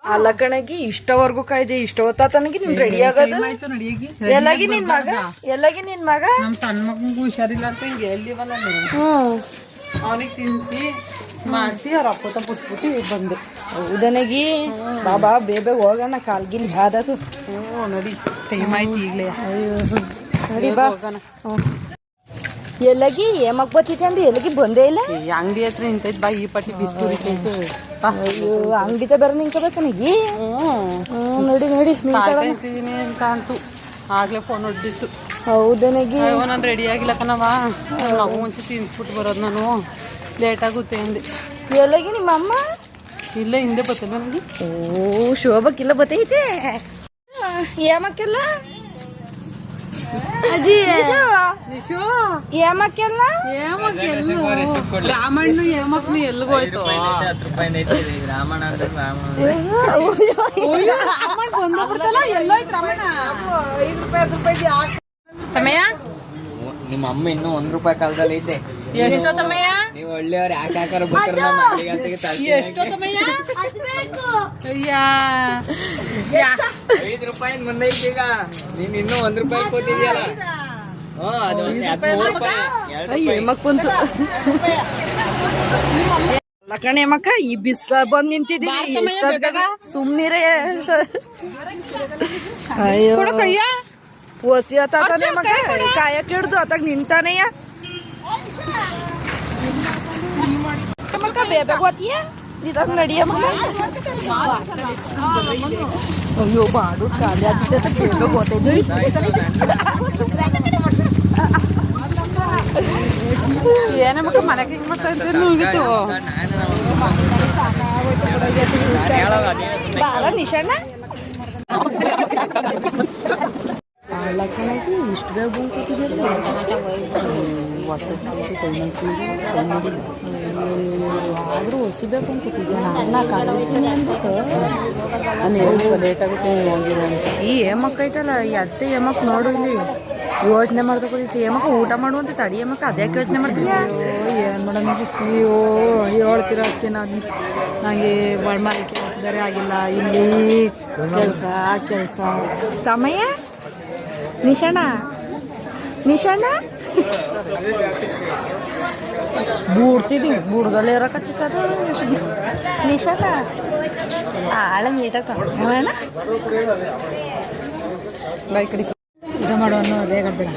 ಅಲ್ಲ ಕಣಗಿ ಇಷ್ಟವರೆಗೂ ಕಾಯ್ದೆ ಇಷ್ಟ ಹೊತ್ತಾತನಗಿ ನಿನ್ ರೆಡಿ ಆಗೋದು ಎಲ್ಲಾಗಿ ನಿನ್ ಮಗ ನಮ್ ಸಣ್ಣ ಮಗಂಗೂ ಹುಷಾರಿಲ್ಲ ಅಂತ ಹಿಂಗೆ ಹೇಳ್ದಿವಲ್ಲ ಅವನಿಗೆ ತಿನ್ಸಿ ಮಾಡಿಸಿ ಅವ್ರ ಅಪ್ಪತ ಪುಟ್ಬಿಟ್ಟು ಬಂದೆ. ಹೌದನಗಿ ಬಾಬಾ ಬೇಗ ಹೋಗೋಣ ಕಾಲ್ಗಿಲ್ ಬಾದತು. ನಡಿ ಟೈಮ್ ಆಯ್ತು ಈಗಲೇ. ನಡಿ ಬಾ. ಎಲ್ಲಗಿ ಏಮಕ್ ಬತ್ತಿತ್ತೆ ಅಂದ ಎಲ್ಲಗಿ ಬಂದೇ ಇಲ್ಲ. ಅಂಗಡಿ ಹತ್ರ ನಿಂತೈತ್ ಬಾ ಈ ಪಟ್ಟಿ ಬಿಸ್ಕೂರಿ ಅಂಗಡಿತ ಬೇರೆ ನಿಂಕಬೇಕನಗಿ. ನಡಿ ನಡಿ ನಿಂತೀನಿ ಅಂತ ಅಂತು ಆಗ್ಲೇ ಫೋನ್ ಹೊಡ್ದಿತ್ತು. ಹೌದನಗಿ ನಾನು ರೆಡಿ ಆಗಿಲ್ಲ ಕಣವ ಮಗು ಮುಂಚೆ ತಿನ್ಸ್ಬಿಟ್ಟು ಬರೋದು ನಾನು ಲೇಟ್ ಆಗುತ್ತೆ ಅಂದೆ. ಎಲ್ಲಗಿ ನಿಮ್ಮ ಅಮ್ಮ ಇಲ್ಲ ಹಿಂದೆ ಬರ್ತದೆ ನನಗೆ. ಓ ಶೋಭಕ್ಕಿಲ್ಲ ಬತ್ತೈತೆ ಏಮಕ್ಕೆಲ್ಲ ಅಜ್ಜಿ ನಿಶು ಏಮಕ್ಕೆಲ್ಲ ರಾಮಣ್ಣ ಏಮಕ್ನು ಎಲ್ಲಿಗೋಯ್ತು ರಾಮಣ್ಣ ಬಂದ್ಬಿಡ್ತಲ್ಲ ಎಲ್ಲೋಯ್ತು ರಾಮಣ್ಣ. 5 ರೂಪಾಯಿ ತಮ್ಮಯ್ಯ ನಿಮ್ಮ ಅಮ್ಮ ಇನ್ನೂ 1 ರೂಪಾಯಿ ಕಾಲದಲ್ಲಿ ಐತೆ. ಎಷ್ಟೋ ತಮ್ಮಯ್ಯ ನೀವು ಒಳ್ಳೆಯವ್ರು ಯಾಕಾಕಾರ ಎಷ್ಟೋ ತಮ್ಮಯ್ಯ 5 ರೂಪಾಯಿ ಮುಂದೆ ಐತಿ. ಈಗ ನೀನ್ ಇನ್ನೂ 1 ರೂಪಾಯಿ ಕೂತಿದ್ಯಲ್ಲ. ಏಮಕ್ ಬಂತು ಲಕಣೆ ಮಕ್ಕ ಈ ಬಿಸ್ಲ ಬಂದ್ ನಿಂತಿದ್ದೀವಿ ಸುಮ್ನಿರೇ. ಅಯ್ಯೋ ಒಸಿ ಆತಾನೆ ಮಗ ಕಾಯಕ್ ಹಿಡ್ದು ಅತ್ತಾಗ ನಿಂತಾನೆಯ ಮಕ್ಕ ಬೇಗ ಗೊತ್ತೀಯ ಇದಾಗ ನಡಿಯ ಮಗ. ಅಯ್ಯೋ ಬಾಡು ಖಾಲಿ ಆಗ್ಬಿಟ್ಟೆ ಬೇಗ ಗೊತ್ತೈದು. ಏನ ಮಕ್ಕ ಮನೆ ಕ್ಲೀನ್ ಮಾಡ್ತಾ ಇದ್ರೆ ಮುಗಿತು. ಬಾರ ನಿಶಾನ ಲಕ್ಕಣಗಿ ಇಷ್ಟು ಬೇಗ ಬಂದು ಕೂತಿದ್ದೀರಿ. ಆದರೂ ಹೊಸಿಬೇಕು ಅಂತ ಕೂತಿದ್ದೆ ನಾನು ಕಾಲಿದ್ದೀನಿ ಅಂದ್ಬಿಟ್ಟು ನಾನು ಏನು ಲೇಟ್ ಆಗುತ್ತೆ ಹೋಗಿರೋ ಅಂತ. ಈ ಏಮಕ್ಕ ಐತಲ್ಲ ಅತ್ತೆ ಏಮಕ್ಕ ನೋಡು ಇಲ್ಲಿ ಯೋಚನೆ ಮಾಡ್ತಾ ಕೂತಿತ್ತು. ಏಮಕ್ಕ ಊಟ ಮಾಡುವಂತ ತಡಿ ಏಮಕ್ಕ ಅದ್ಯಾಕೆ ಯೋಚನೆ ಮಾಡ್ತೀಯ? ಏನು ಮಾಡೋಣ ನೀವು ಹೇಳ್ತಿರೋ ಅದಕ್ಕೆ ನನಗೆ ಬಳ್ಮಾರಿ ಕೆಲಸ ಬೇರೆ ಆಗಿಲ್ಲ. ಇಲ್ಲಿ ಕೆಲಸ ತಮ್ಮಯ್ಯ ನಿಶಾಣ ಬೂಡ್ತಿದ್ದಿ ಬೂಡ್ದಲ್ಲೇ ಇರಕತ್ತಿತ್ತದ ನಿಶಾಣ ಆಳ ನೀಟಾಗಿ ತಗೋಣ ಬೈ ಕಡೆ ಇದು ಮಾಡೋನು ಅದೇ ಗಡ್ಬೇಡ.